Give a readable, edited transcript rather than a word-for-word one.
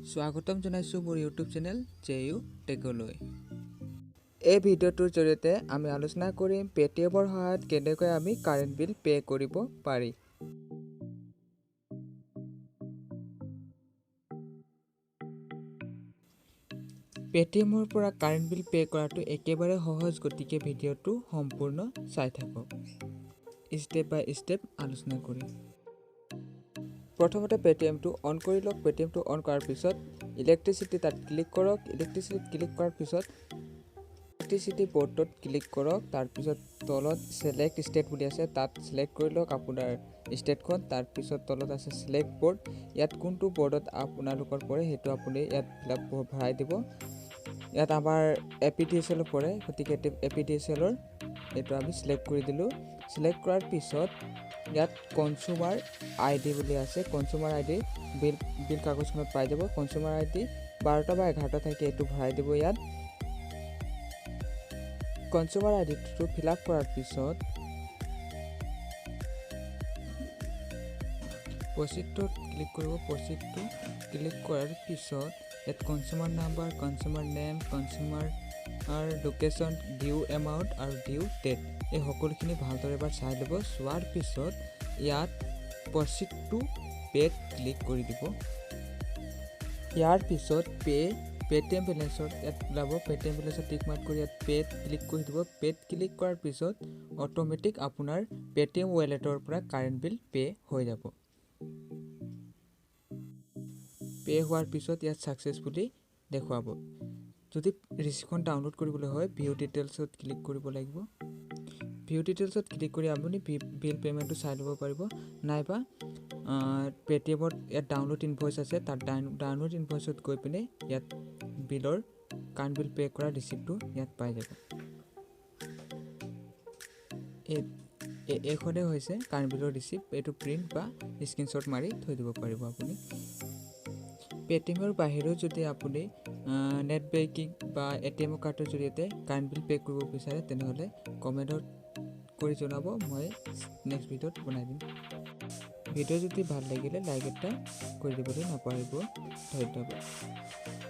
স্বাগতম জনাইছোঁ মোৰ ইউটিউব চেনেল জেইউ টেকলৈ। এই ভিডিঅ'টোৰ জৰিয়তে আমি আলোচনা কৰিম পেটিএমৰ সহায়ত কেনেকৈ আমি কাৰেণ্ট বিল পে' কৰিব পাৰি। পেটিএমৰ পৰা কাৰেণ্ট বিল পে' কৰাটো একেবাৰে সহজ, গতিকে ভিডিঅ'টো সম্পূৰ্ণ চাই থাকক। ষ্টেপ বাই ষ্টেপ আলোচনা কৰিম। প্ৰথমতে পেটিএমটো অন কৰি লওক। পেটিএমটো অন কৰাৰ পিছত ইলেক্ট্ৰিচিটি তাত ক্লিক কৰক। ইলেক্ট্ৰিচিটিত ক্লিক কৰাৰ পিছত ইলেক্ট্ৰিচিটি বৰ্ডত ক্লিক কৰক। তাৰপিছত তলত ছিলেক্ট ষ্টেট বুলি আছে, তাত ছিলেক্ট কৰি লওক আপোনাৰ ষ্টেটখন। তাৰপিছত তলত আছে ছিলেক্ট বৰ্ড। ইয়াত কোনটো বৰ্ডত আপোনালোকৰ পৰে সেইটো আপুনি ইয়াত ফিলআপ ভৰাই দিব। ইয়াত আমাৰ APDSL পৰে, গতিকে APDSLৰ এইটো আমি ছিলেক্ট কৰি দিলোঁ। ছিলেক্ট কৰাৰ পিছত ইয়াত কনজিউমাৰ ID বুলি আছে। কনজিউমাৰ ID বিল কাগজখনত পাই যাব। কনজিউমাৰ ID 12টা বা 11টা থাকে, এইটো ভৰাই দিব ইয়াত। কনজিউমাৰ IDটো ফিলআপ কৰাৰ পিছত প্ৰচিডত ক্লিক কৰিব। প্ৰচিডটো ক্লিক কৰাৰ পিছত ইয়াত consumer number, consumer name, consumer location, due amount আৰু ডিউ ডেট, এই সকলোখিনি ভালদৰে এবাৰ চাই ল'ব। চোৱাৰ পিছত ইয়াত প্ৰচিড টু পে'ত ক্লিক কৰি দিব। ইয়াৰ পিছত পেটিএম বেলেঞ্চৰ ইয়াত ওলাব। পেটিএম বেলেঞ্চৰ টিক মাৰ্ক কৰি ইয়াত পে'ত ক্লিক কৰি দিব। পে'ত ক্লিক কৰাৰ পিছত অট'মেটিক আপোনাৰ পেটিএম ৱালেটৰ পৰা কাৰেণ্ট বিল পে' হৈ যাব। পে' হোৱাৰ পিছত ইয়াত ছাকচেছফুলি দেখুৱাব। যদি ৰিচিপ্টখন ডাউনলোড কৰিবলৈ হয় ভিউ ডিটেইলছত ক্লিক কৰিব লাগিব। ভিউ ডিটেইলছত ক্লিক কৰি আপুনি বিল পে'মেণ্টটো চাই ল'ব পাৰিব, নাইবা পেটিএমত ইয়াত ডাউনলোড ইনভইচ আছে, তাত ডাউনলোড ইনভইচত গৈ পিনে ইয়াত বিলৰ কাৰেণ্ট বিল পে' কৰা ৰিচিপ্টটো ইয়াত পাই যাব। এইখনেই হৈছে কাৰেণ্ট বিলৰ ৰিচিপ্ট। এইটো প্ৰিণ্ট বা স্ক্ৰীনশ্বট মাৰি থৈ দিব পাৰিব আপুনি। পেটিএমৰ বাহিৰেও যদি আপুনি নেট বেংকিং বা ATM কাৰ্ডৰ জৰিয়তে কাৰেণ্ট বিল পে' কৰিব বিচাৰে তেনেহ'লে কমেণ্টত কৰি জনাব, মই নেক্সট ভিডিঅ'ত বনাই দিম। ভিডিঅ' যদি ভাল লাগিলে লাইক এটা কৰি দিবলৈ নাপাহৰিব। ধন্যবাদ।